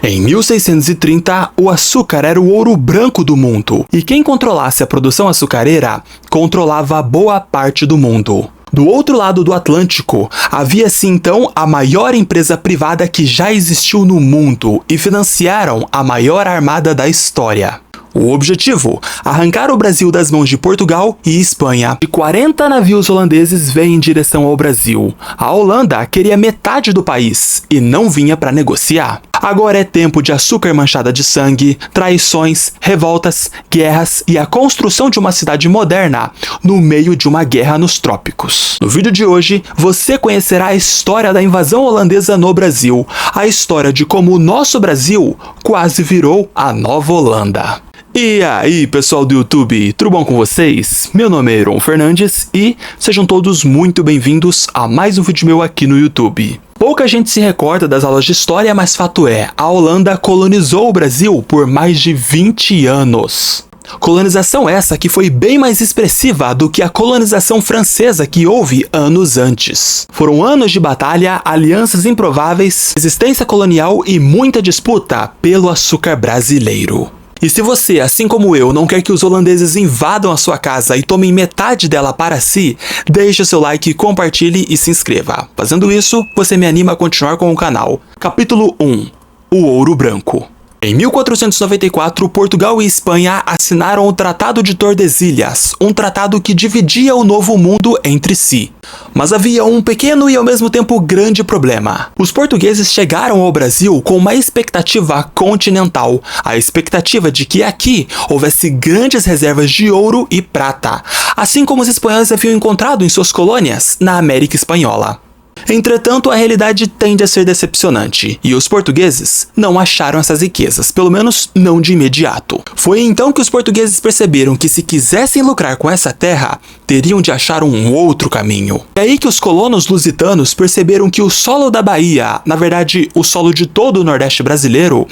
Em 1630, o açúcar era o ouro branco do mundo, e quem controlasse a produção açucareira controlava boa parte do mundo. Do outro lado do Atlântico, havia-se então a maior empresa privada que já existiu no mundo e financiaram a maior armada da história. O objetivo? Arrancar o Brasil das mãos de Portugal e Espanha. De 40 navios holandeses vêm em direção ao Brasil. A Holanda queria metade do país e não vinha para negociar. Agora é tempo de açúcar manchada de sangue, traições, revoltas, guerras e a construção de uma cidade moderna no meio de uma guerra nos trópicos. No vídeo de hoje, você conhecerá a história da invasão holandesa no Brasil, a história de como o nosso Brasil quase virou a nova Holanda. E aí, pessoal do YouTube, tudo bom com vocês? Meu nome é Heron Fernandes e sejam todos muito bem-vindos a mais um vídeo meu aqui no YouTube. Pouca gente se recorda das aulas de história, mas fato é, a Holanda colonizou o Brasil por mais de 20 anos. Colonização essa que foi bem mais expressiva do que a colonização francesa que houve anos antes. Foram anos de batalha, alianças improváveis, resistência colonial e muita disputa pelo açúcar brasileiro. E se você, assim como eu, não quer que os holandeses invadam a sua casa e tomem metade dela para si, deixe seu like, compartilhe e se inscreva. Fazendo isso, você me anima a continuar com o canal. Capítulo 1. O Ouro Branco. Em 1494, Portugal e Espanha assinaram o Tratado de Tordesilhas, um tratado que dividia o Novo Mundo entre si. Mas havia um pequeno e ao mesmo tempo grande problema. Os portugueses chegaram ao Brasil com uma expectativa continental, a expectativa de que aqui houvesse grandes reservas de ouro e prata, assim como os espanhóis haviam encontrado em suas colônias na América Espanhola. Entretanto, a realidade tende a ser decepcionante, e os portugueses não acharam essas riquezas, pelo menos não de imediato. Foi então que os portugueses perceberam que se quisessem lucrar com essa terra, teriam de achar um outro caminho. É aí que os colonos lusitanos perceberam que o solo da Bahia, na verdade o solo de todo o Nordeste brasileiro,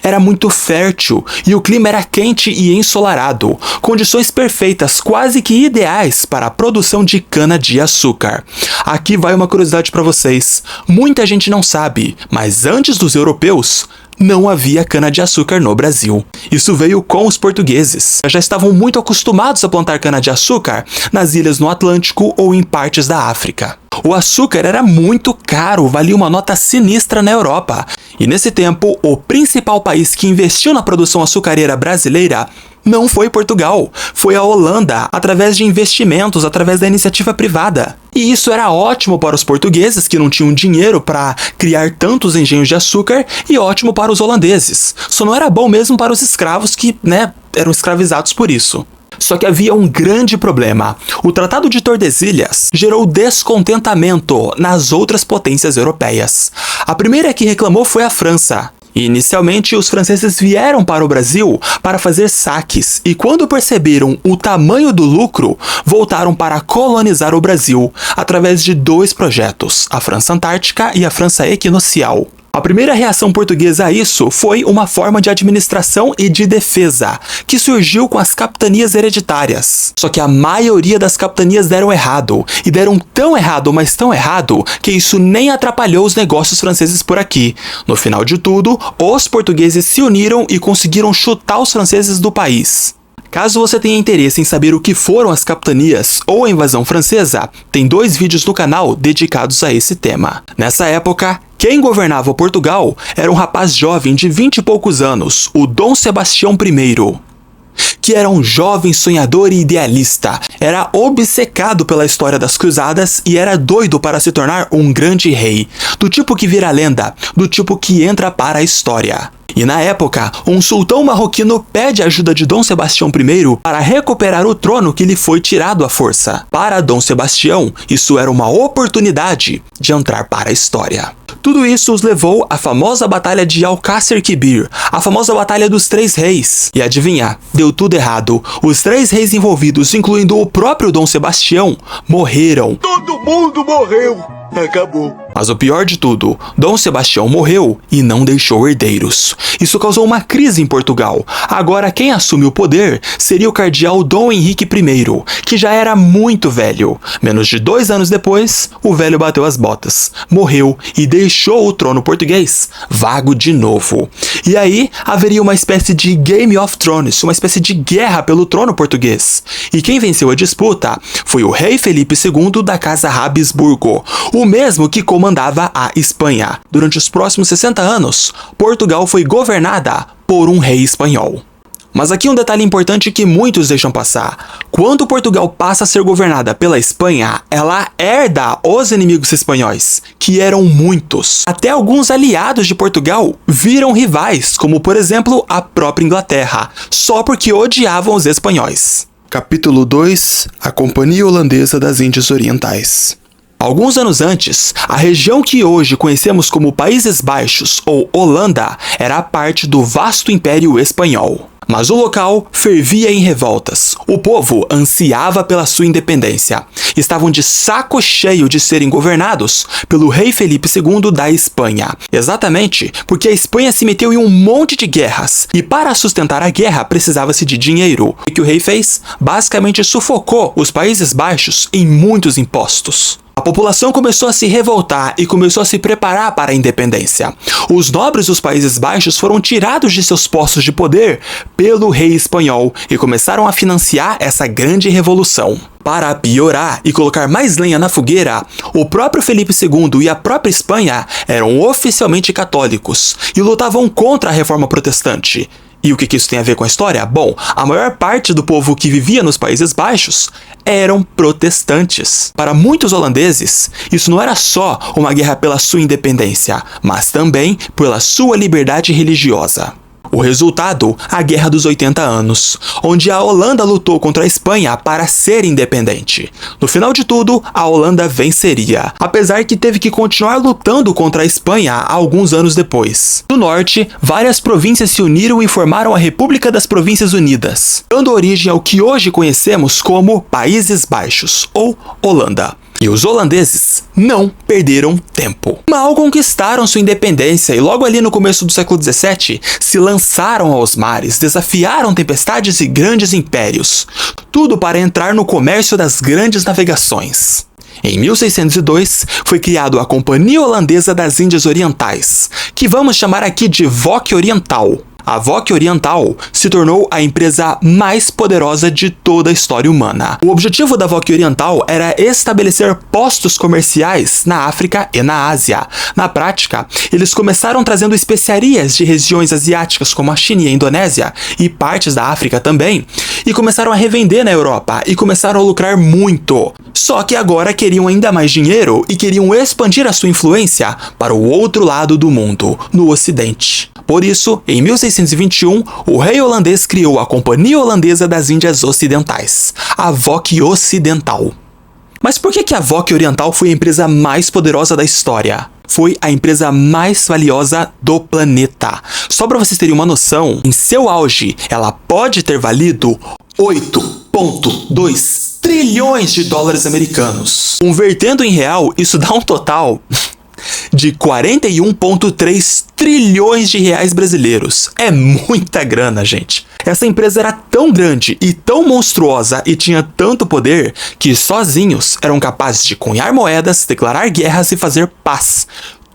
era muito fértil e o clima era quente e ensolarado, condições perfeitas, quase que ideais para a produção de cana-de-açúcar. Aqui vai uma curiosidade para vocês. Muita gente não sabe, mas antes dos europeus, não havia cana-de-açúcar no Brasil. Isso veio com os portugueses. Já estavam muito acostumados a plantar cana-de-açúcar nas ilhas no Atlântico ou em partes da África. O açúcar era muito caro, valia uma nota sinistra na Europa. E nesse tempo, o principal país que investiu na produção açucareira brasileira não foi Portugal, foi a Holanda, através de investimentos, através da iniciativa privada. E isso era ótimo para os portugueses, que não tinham dinheiro para criar tantos engenhos de açúcar, e ótimo para os holandeses. Só não era bom mesmo para os escravos que, eram escravizados por isso. Só que havia um grande problema. O Tratado de Tordesilhas gerou descontentamento nas outras potências europeias. A primeira que reclamou foi a França. Inicialmente, os franceses vieram para o Brasil para fazer saques e quando perceberam o tamanho do lucro, voltaram para colonizar o Brasil através de dois projetos, a França Antártica e a França Equinocial. A primeira reação portuguesa a isso foi uma forma de administração e de defesa, que surgiu com as capitanias hereditárias. Só que a maioria das capitanias deram errado, e deram tão errado, mas tão errado, que isso nem atrapalhou os negócios franceses por aqui. No final de tudo, os portugueses se uniram e conseguiram chutar os franceses do país. Caso você tenha interesse em saber o que foram as capitanias ou a invasão francesa, tem 2 vídeos no canal dedicados a esse tema. Nessa época, quem governava Portugal era um rapaz jovem de 20 e poucos anos, o Dom Sebastião I, que era um jovem sonhador e idealista, era obcecado pela história das cruzadas e era doido para se tornar um grande rei, do tipo que vira lenda, do tipo que entra para a história. E na época, um sultão marroquino pede a ajuda de Dom Sebastião I para recuperar o trono que lhe foi tirado à força. Para Dom Sebastião, isso era uma oportunidade de entrar para a história. Tudo isso os levou à famosa Batalha de Alcácer Quibir, a famosa Batalha dos Três Reis. E adivinha, deu tudo errado. Os 3 reis envolvidos, incluindo o próprio Dom Sebastião, morreram. Todo mundo morreu! Acabou. Mas o pior de tudo, Dom Sebastião morreu e não deixou herdeiros. Isso causou uma crise em Portugal. Agora quem assume o poder seria o cardeal Dom Henrique I, que já era muito velho. Menos de 2 anos depois, o velho bateu as botas, morreu e deixou o trono português vago de novo. E aí haveria uma espécie de Game of Thrones, uma espécie de guerra pelo trono português. E quem venceu a disputa foi o rei Felipe II da Casa Habsburgo, o mesmo que comandava a Espanha. Durante os próximos 60 anos, Portugal foi governada por um rei espanhol. Mas aqui um detalhe importante que muitos deixam passar. Quando Portugal passa a ser governada pela Espanha, ela herda os inimigos espanhóis, que eram muitos. Até alguns aliados de Portugal viram rivais, como por exemplo a própria Inglaterra, só porque odiavam os espanhóis. Capítulo 2 – A Companhia Holandesa das Índias Orientais. Alguns anos antes, a região que hoje conhecemos como Países Baixos ou Holanda era parte do vasto Império Espanhol. Mas o local fervia em revoltas. O povo ansiava pela sua independência. Estavam de saco cheio de serem governados pelo rei Felipe II da Espanha. Exatamente porque a Espanha se meteu em um monte de guerras. E para sustentar a guerra precisava-se de dinheiro. E o que o rei fez? Basicamente sufocou os Países Baixos em muitos impostos. A população começou a se revoltar e começou a se preparar para a independência. Os nobres dos Países Baixos foram tirados de seus postos de poder pelo rei espanhol e começaram a financiar essa grande revolução. Para piorar e colocar mais lenha na fogueira, o próprio Felipe II e a própria Espanha eram oficialmente católicos e lutavam contra a reforma protestante. E o que isso tem a ver com a história? Bom, a maior parte do povo que vivia nos Países Baixos eram protestantes. Para muitos holandeses, isso não era só uma guerra pela sua independência, mas também pela sua liberdade religiosa. O resultado, a Guerra dos 80 Anos, onde a Holanda lutou contra a Espanha para ser independente. No final de tudo, a Holanda venceria, apesar que teve que continuar lutando contra a Espanha alguns anos depois. No norte, várias províncias se uniram e formaram a República das Províncias Unidas, dando origem ao que hoje conhecemos como Países Baixos, ou Holanda. E os holandeses não perderam tempo. Mal conquistaram sua independência e logo ali no começo do século XVII se lançaram aos mares, desafiaram tempestades e grandes impérios. Tudo para entrar no comércio das grandes navegações. Em 1602, foi criado a Companhia Holandesa das Índias Orientais, que vamos chamar aqui de VOC Oriental. A VOC Oriental se tornou a empresa mais poderosa de toda a história humana. O objetivo da VOC Oriental era estabelecer postos comerciais na África e na Ásia. Na prática, eles começaram trazendo especiarias de regiões asiáticas como a China e a Indonésia, e partes da África também, e começaram a revender na Europa e começaram a lucrar muito. Só que agora queriam ainda mais dinheiro e queriam expandir a sua influência para o outro lado do mundo, no Ocidente. Por isso, em 1621, o rei holandês criou a Companhia Holandesa das Índias Ocidentais, a VOC Ocidental. Mas por que a VOC Oriental foi a empresa mais poderosa da história? Foi a empresa mais valiosa do planeta. Só para vocês terem uma noção, em seu auge, ela pode ter valido 8,2 trilhões de dólares americanos. Convertendo em real, isso dá um total de 41,3 trilhões de reais brasileiros. É muita grana, gente. Essa empresa era tão grande e tão monstruosa e tinha tanto poder que sozinhos eram capazes de cunhar moedas, declarar guerras e fazer paz.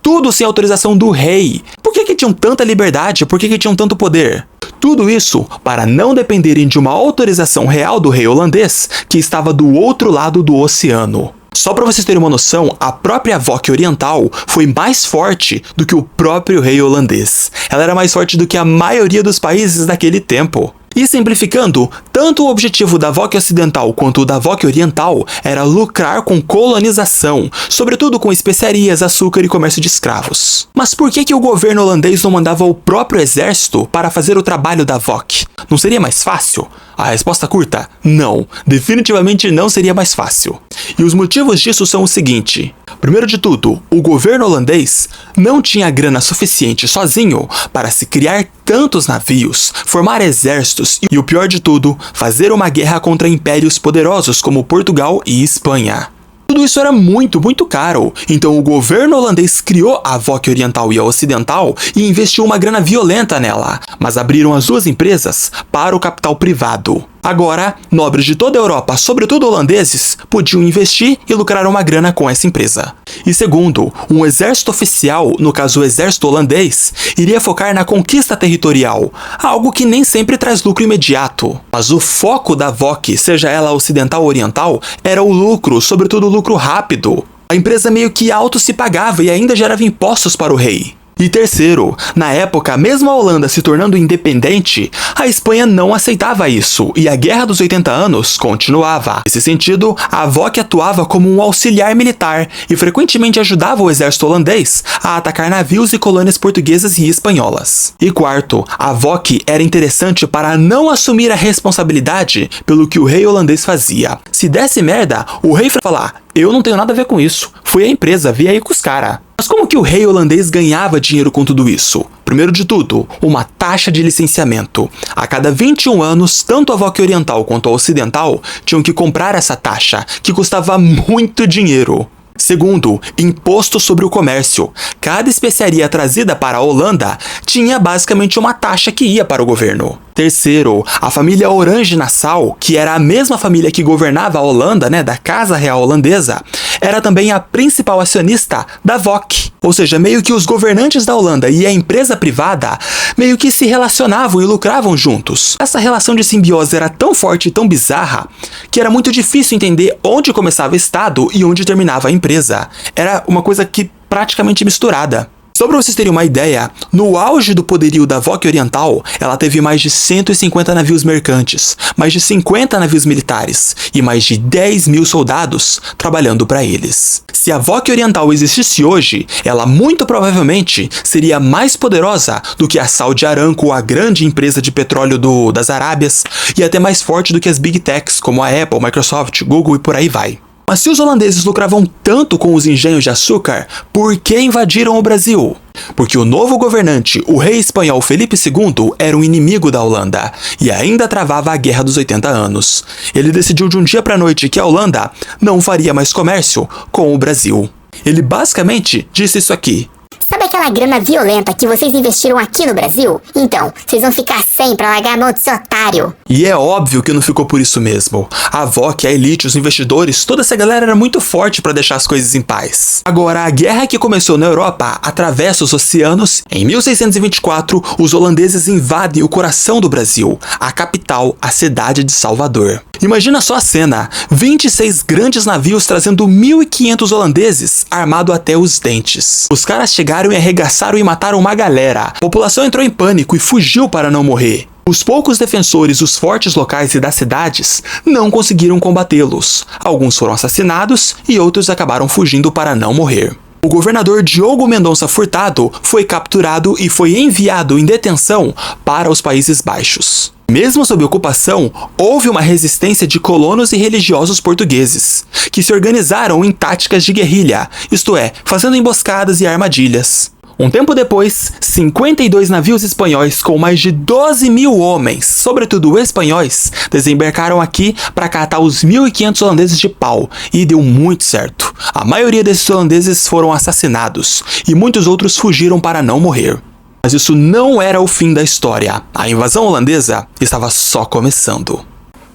Tudo sem autorização do rei. Por que tinham tanta liberdade? Por que tinham tanto poder? Tudo isso para não dependerem de uma autorização real do rei holandês que estava do outro lado do oceano. Só para vocês terem uma noção, a própria VOC Oriental foi mais forte do que o próprio rei holandês. Ela era mais forte do que a maioria dos países daquele tempo. E simplificando, tanto o objetivo da VOC Ocidental quanto o da VOC Oriental era lucrar com colonização, sobretudo com especiarias, açúcar e comércio de escravos. Mas por que o governo holandês não mandava o próprio exército para fazer o trabalho da VOC? Não seria mais fácil? A resposta curta, não. Definitivamente não seria mais fácil. E os motivos disso são o seguinte. Primeiro de tudo, o governo holandês não tinha grana suficiente sozinho para se criar tantos navios, formar exércitos e, o pior de tudo, fazer uma guerra contra impérios poderosos como Portugal e Espanha. Tudo isso era muito caro, então o governo holandês criou a VOC Oriental e a Ocidental e investiu uma grana violenta nela, mas abriram as duas empresas para o capital privado. Agora, nobres de toda a Europa, sobretudo holandeses, podiam investir e lucrar uma grana com essa empresa. E segundo, um exército oficial, no caso o exército holandês, iria focar na conquista territorial, algo que nem sempre traz lucro imediato. Mas o foco da VOC, seja ela ocidental ou oriental, era o lucro, sobretudo o lucro rápido. A empresa meio que auto se pagava e ainda gerava impostos para o rei. E terceiro, na época, mesmo a Holanda se tornando independente, a Espanha não aceitava isso e a Guerra dos 80 Anos continuava. Nesse sentido, a VOC atuava como um auxiliar militar e frequentemente ajudava o exército holandês a atacar navios e colônias portuguesas e espanholas. E quarto, a VOC era interessante para não assumir a responsabilidade pelo que o rei holandês fazia. Se desse merda, o rei ia falar: eu não tenho nada a ver com isso, foi a empresa, vi aí com os caras. Mas como que o rei holandês ganhava dinheiro com tudo isso? Primeiro de tudo, uma taxa de licenciamento. A cada 21 anos, tanto a VOC oriental quanto a ocidental tinham que comprar essa taxa, que custava muito dinheiro. Segundo, imposto sobre o comércio. Cada especiaria trazida para a Holanda tinha basicamente uma taxa que ia para o governo. Terceiro, a família Orange-Nassau, que era a mesma família que governava a Holanda, da Casa Real Holandesa, era também a principal acionista da VOC. Ou seja, meio que os governantes da Holanda e a empresa privada meio que se relacionavam e lucravam juntos. Essa relação de simbiose era tão forte e tão bizarra que era muito difícil entender onde começava o Estado e onde terminava a empresa. Era uma coisa que praticamente misturada. Só para vocês terem uma ideia, no auge do poderio da VOC oriental, ela teve mais de 150 navios mercantes, mais de 50 navios militares e mais de 10 mil soldados trabalhando para eles. Se a VOC oriental existisse hoje, ela muito provavelmente seria mais poderosa do que a Saudi Aramco, a grande empresa de petróleo das Arábias, e até mais forte do que as Big Techs como a Apple, Microsoft, Google e por aí vai. Mas se os holandeses lucravam tanto com os engenhos de açúcar, por que invadiram o Brasil? Porque o novo governante, o rei espanhol Felipe II, era um inimigo da Holanda e ainda travava a Guerra dos 80 Anos. Ele decidiu de um dia para a noite que a Holanda não faria mais comércio com o Brasil. Ele basicamente disse isso aqui: sabe aquela grana violenta que vocês investiram aqui no Brasil? Então, vocês vão ficar sem pra largar a mão desse otário. E é óbvio que não ficou por isso mesmo. A VOC, a elite, os investidores, toda essa galera era muito forte para deixar as coisas em paz. Agora, a guerra que começou na Europa atravessa os oceanos. Em 1624, os holandeses invadem o coração do Brasil, a capital, a cidade de Salvador. Imagina só a cena, 26 grandes navios trazendo 1.500 holandeses armados até os dentes. Os caras chegaram e arregaçaram e mataram uma galera. A população entrou em pânico e fugiu para não morrer. Os poucos defensores, os fortes locais e das cidades, não conseguiram combatê-los. Alguns foram assassinados e outros acabaram fugindo para não morrer. O governador Diogo Mendonça Furtado foi capturado e foi enviado em detenção para os Países Baixos. Mesmo sob ocupação, houve uma resistência de colonos e religiosos portugueses, que se organizaram em táticas de guerrilha, isto é, fazendo emboscadas e armadilhas. Um tempo depois, 52 navios espanhóis com mais de 12 mil homens, sobretudo espanhóis, desembarcaram aqui para catar os 1.500 holandeses de pau, e deu muito certo. A maioria desses holandeses foram assassinados, e muitos outros fugiram para não morrer. Mas isso não era o fim da história. A invasão holandesa estava só começando.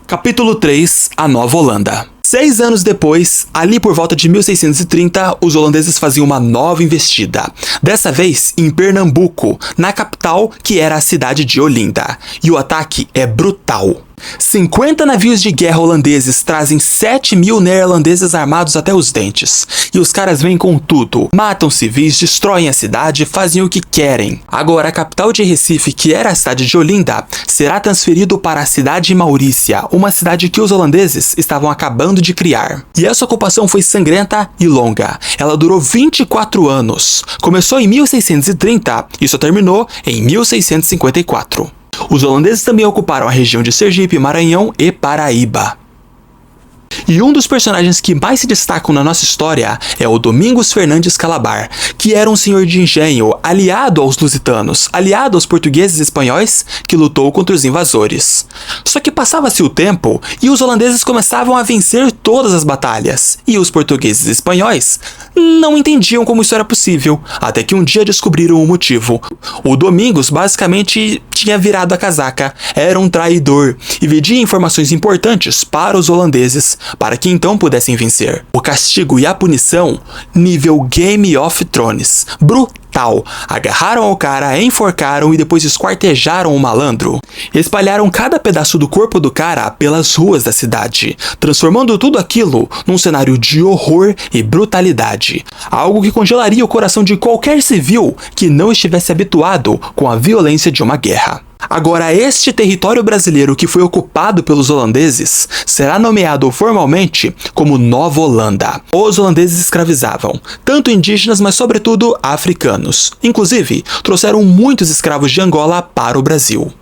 Capítulo 3 – A Nova Holanda. 6 anos depois, ali por volta de 1630, os holandeses faziam uma nova investida. Dessa vez em Pernambuco, na capital, que era a cidade de Olinda. E o ataque é brutal. 50 navios de guerra holandeses trazem 7 mil neerlandeses armados até os dentes. E os caras vêm com tudo. Matam civis, destroem a cidade, fazem o que querem. Agora, a capital de Recife, que era a cidade de Olinda, será transferido para a cidade de Maurícia, uma cidade que os holandeses estavam acabando de criar. E essa ocupação foi sangrenta e longa. Ela durou 24 anos. Começou em 1630 e só terminou em 1654. Os holandeses também ocuparam a região de Sergipe, Maranhão e Paraíba. E um dos personagens que mais se destacam na nossa história é o Domingos Fernandes Calabar, que era um senhor de engenho aliado aos lusitanos, aliado aos portugueses e espanhóis, que lutou contra os invasores. Só que passava-se o tempo e os holandeses começavam a vencer todas as batalhas, e os portugueses e espanhóis não entendiam como isso era possível, até que um dia descobriram o motivo. O Domingos basicamente tinha virado a casaca, era um traidor e vendia informações importantes para os holandeses, para que então pudessem vencer. O castigo e a punição, nível Game of Thrones, brutal. Agarraram o cara, enforcaram e depois esquartejaram o malandro. Espalharam cada pedaço do corpo do cara pelas ruas da cidade, transformando tudo aquilo num cenário de horror e brutalidade. Algo que congelaria o coração de qualquer civil que não estivesse habituado com a violência de uma guerra. Agora, este território brasileiro que foi ocupado pelos holandeses será nomeado formalmente como Nova Holanda. Os holandeses escravizavam tanto indígenas, mas sobretudo africanos. Inclusive, trouxeram muitos escravos de Angola para o Brasil.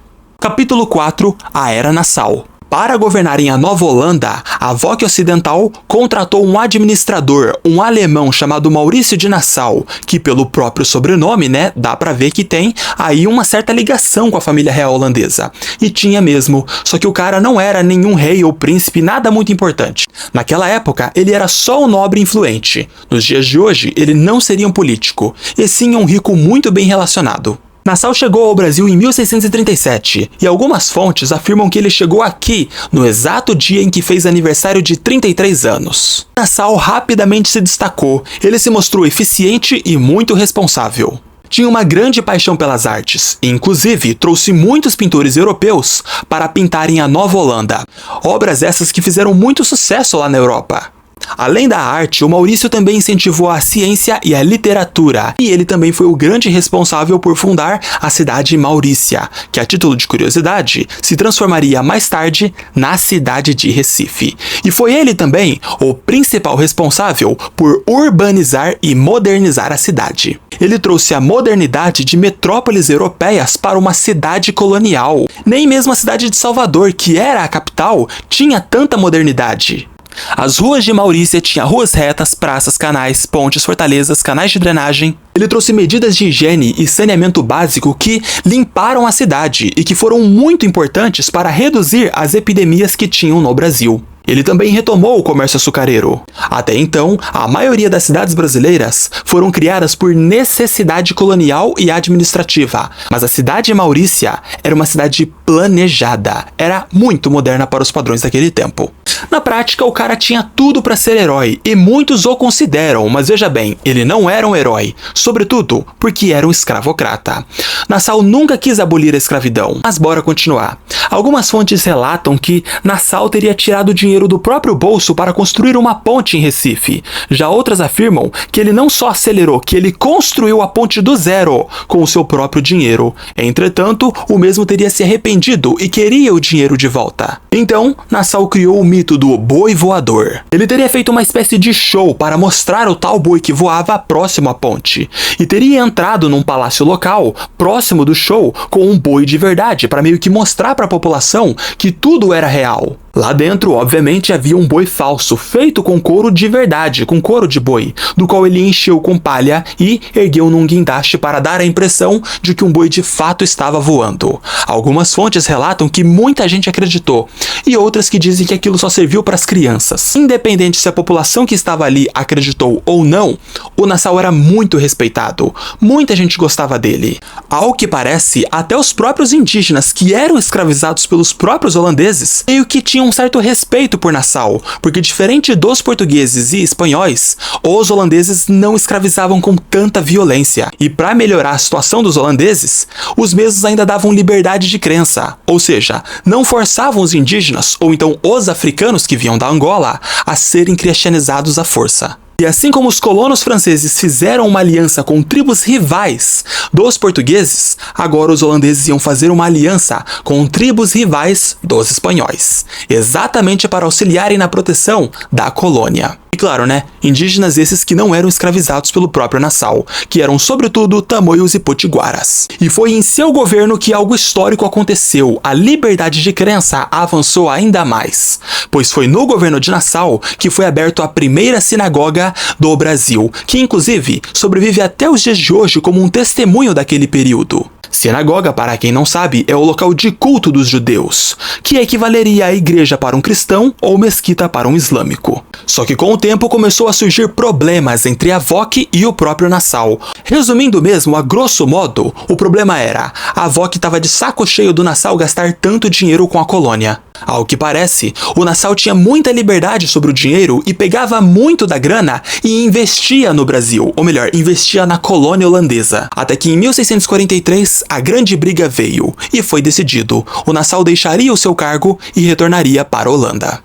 Capítulo 4. A Era Nassau. Para governarem a Nova Holanda, a Voque Ocidental contratou um administrador, um alemão chamado Maurício de Nassau, que pelo próprio sobrenome, dá pra ver que tem aí uma certa ligação com a família real holandesa. E tinha mesmo, só que o cara não era nenhum rei ou príncipe, nada muito importante. Naquela época, ele era só um nobre influente. Nos dias de hoje, ele não seria um político, e sim um rico muito bem relacionado. Nassau chegou ao Brasil em 1637, e algumas fontes afirmam que ele chegou aqui no exato dia em que fez aniversário de 33 anos. Nassau rapidamente se destacou, ele se mostrou eficiente e muito responsável. Tinha uma grande paixão pelas artes, e inclusive trouxe muitos pintores europeus para pintarem a Nova Holanda, obras essas que fizeram muito sucesso lá na Europa. Além da arte, o Maurício também incentivou a ciência e a literatura, e ele também foi o grande responsável por fundar a cidade Maurícia, que a título de curiosidade, se transformaria mais tarde na cidade de Recife. E foi ele também o principal responsável por urbanizar e modernizar a cidade. Ele trouxe a modernidade de metrópoles europeias para uma cidade colonial. Nem mesmo a cidade de Salvador, que era a capital, tinha tanta modernidade. As ruas de Maurícia tinham ruas retas, praças, canais, pontes, fortalezas, canais de drenagem. Ele trouxe medidas de higiene e saneamento básico que limparam a cidade e que foram muito importantes para reduzir as epidemias que tinham no Brasil. Ele também retomou o comércio açucareiro. Até então, a maioria das cidades brasileiras foram criadas por necessidade colonial e administrativa, mas a cidade de Maurícia era uma cidade planejada, era muito moderna para os padrões daquele tempo. Na prática, o cara tinha tudo para ser herói, e muitos o consideram, mas veja bem, ele não era um herói, sobretudo porque era um escravocrata. Nassau nunca quis abolir a escravidão, mas bora continuar. Algumas fontes relatam que Nassau teria tirado dinheiro do próprio bolso para construir uma ponte em Recife. Já outras afirmam que ele não só acelerou, que ele construiu a ponte do zero com o seu próprio dinheiro. Entretanto, o mesmo teria se arrependido e queria o dinheiro de volta. Então, Nassau criou o mito do boi voador. Ele teria feito uma espécie de show para mostrar o tal boi que voava próximo à ponte, e teria entrado num palácio local, próximo do show, com um boi de verdade, para meio que mostrar para a população que tudo era real. Lá dentro, obviamente, havia um boi falso, feito com couro de verdade, com couro de boi, do qual ele encheu com palha e ergueu num guindaste para dar a impressão de que um boi de fato estava voando. Algumas fontes relatam que muita gente acreditou, e outras que dizem que aquilo só serviu para as crianças. Independente se a população que estava ali acreditou ou não, o Nassau era muito respeitado. Muita gente gostava dele. Ao que parece, até os próprios indígenas, que eram escravizados pelos próprios holandeses, meio que tinham um certo respeito por Nassau, porque diferente dos portugueses e espanhóis, os holandeses não escravizavam com tanta violência. E para melhorar a situação dos holandeses, os mesmos ainda davam liberdade de crença, ou seja, não forçavam os indígenas, ou então os africanos que vinham da Angola, a serem cristianizados à força. E assim como os colonos franceses fizeram uma aliança com tribos rivais dos portugueses, agora os holandeses iam fazer uma aliança com tribos rivais dos espanhóis, exatamente para auxiliarem na proteção da colônia. E claro, né, indígenas esses que não eram escravizados pelo próprio Nassau, que eram sobretudo tamoios e potiguaras. E foi em seu governo que algo histórico aconteceu, a liberdade de crença avançou ainda mais, pois foi no governo de Nassau que foi aberto a primeira sinagoga do Brasil, que inclusive sobrevive até os dias de hoje como um testemunho daquele período. Sinagoga, para quem não sabe, é o local de culto dos judeus, que equivaleria à igreja para um cristão ou mesquita para um islâmico. Só que com o tempo começou a surgir problemas entre a VOC e o próprio Nassau. Resumindo mesmo, a grosso modo, o problema era, a VOC estava de saco cheio do Nassau gastar tanto dinheiro com a colônia. Ao que parece, o Nassau tinha muita liberdade sobre o dinheiro e pegava muito da grana e investia no Brasil, ou melhor, investia na colônia holandesa. Até que em 1643 a grande briga veio e foi decidido, o Nassau deixaria o seu cargo e retornaria para a Holanda.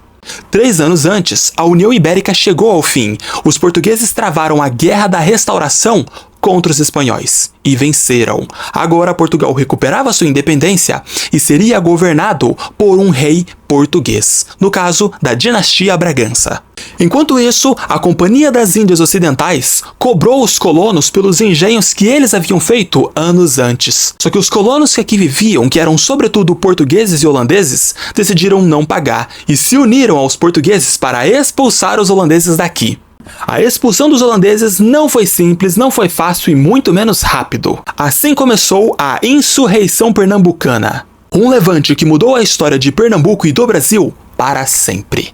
3 anos antes, a União Ibérica chegou ao fim. Os portugueses travaram a Guerra da Restauração contra os espanhóis e venceram. Agora Portugal recuperava sua independência e seria governado por um rei português, no caso da dinastia Bragança. Enquanto isso, a Companhia das Índias Ocidentais cobrou os colonos pelos engenhos que eles haviam feito anos antes. Só que os colonos que aqui viviam, que eram sobretudo portugueses e holandeses, decidiram não pagar e se uniram aos portugueses para expulsar os holandeses daqui. A expulsão dos holandeses não foi simples, não foi fácil e muito menos rápido. Assim começou a Insurreição Pernambucana, um levante que mudou a história de Pernambuco e do Brasil para sempre.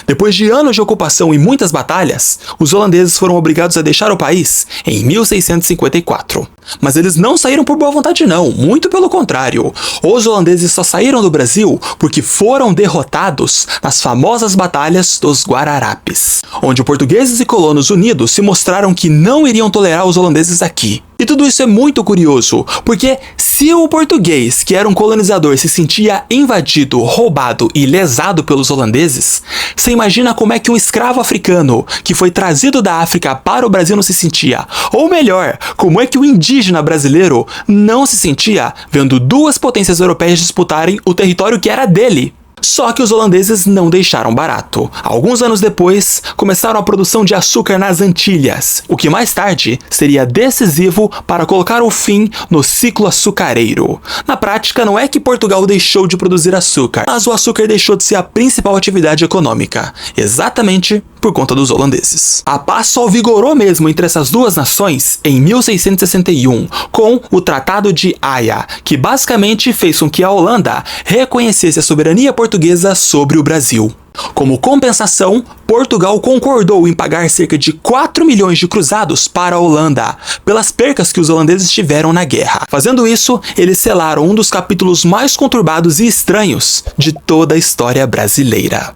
Depois de anos de ocupação e muitas batalhas, os holandeses foram obrigados a deixar o país em 1654. Mas eles não saíram por boa vontade não, muito pelo contrário. Os holandeses só saíram do Brasil porque foram derrotados nas famosas batalhas dos Guararapes, onde portugueses e colonos unidos se mostraram que não iriam tolerar os holandeses aqui. E tudo isso é muito curioso, porque se o português, que era um colonizador, se sentia invadido, roubado e lesado pelos holandeses, você imagina como é que um escravo africano, que foi trazido da África para o Brasil, não se sentia? Ou melhor, como é que o indígena brasileiro não se sentia vendo duas potências europeias disputarem o território que era dele? Só que os holandeses não deixaram barato. Alguns anos depois, começaram a produção de açúcar nas Antilhas, o que mais tarde seria decisivo para colocar o fim no ciclo açucareiro. Na prática, não é que Portugal deixou de produzir açúcar, mas o açúcar deixou de ser a principal atividade econômica, exatamente por conta dos holandeses. A paz só vigorou mesmo entre essas duas nações em 1661, com o Tratado de Haia, que basicamente fez com que a Holanda reconhecesse a soberania portuguesa sobre o Brasil. Como compensação, Portugal concordou em pagar cerca de 4 milhões de cruzados para a Holanda, pelas percas que os holandeses tiveram na guerra. Fazendo isso, eles selaram um dos capítulos mais conturbados e estranhos de toda a história brasileira.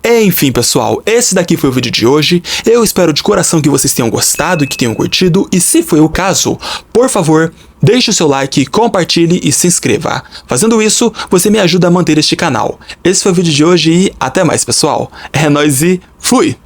Enfim, pessoal, esse daqui foi o vídeo de hoje. Eu espero de coração que vocês tenham gostado e que tenham curtido. E se foi o caso, por favor, deixe o seu like, compartilhe e se inscreva. Fazendo isso, você me ajuda a manter este canal. Esse foi o vídeo de hoje e até mais, pessoal. É nóis e fui!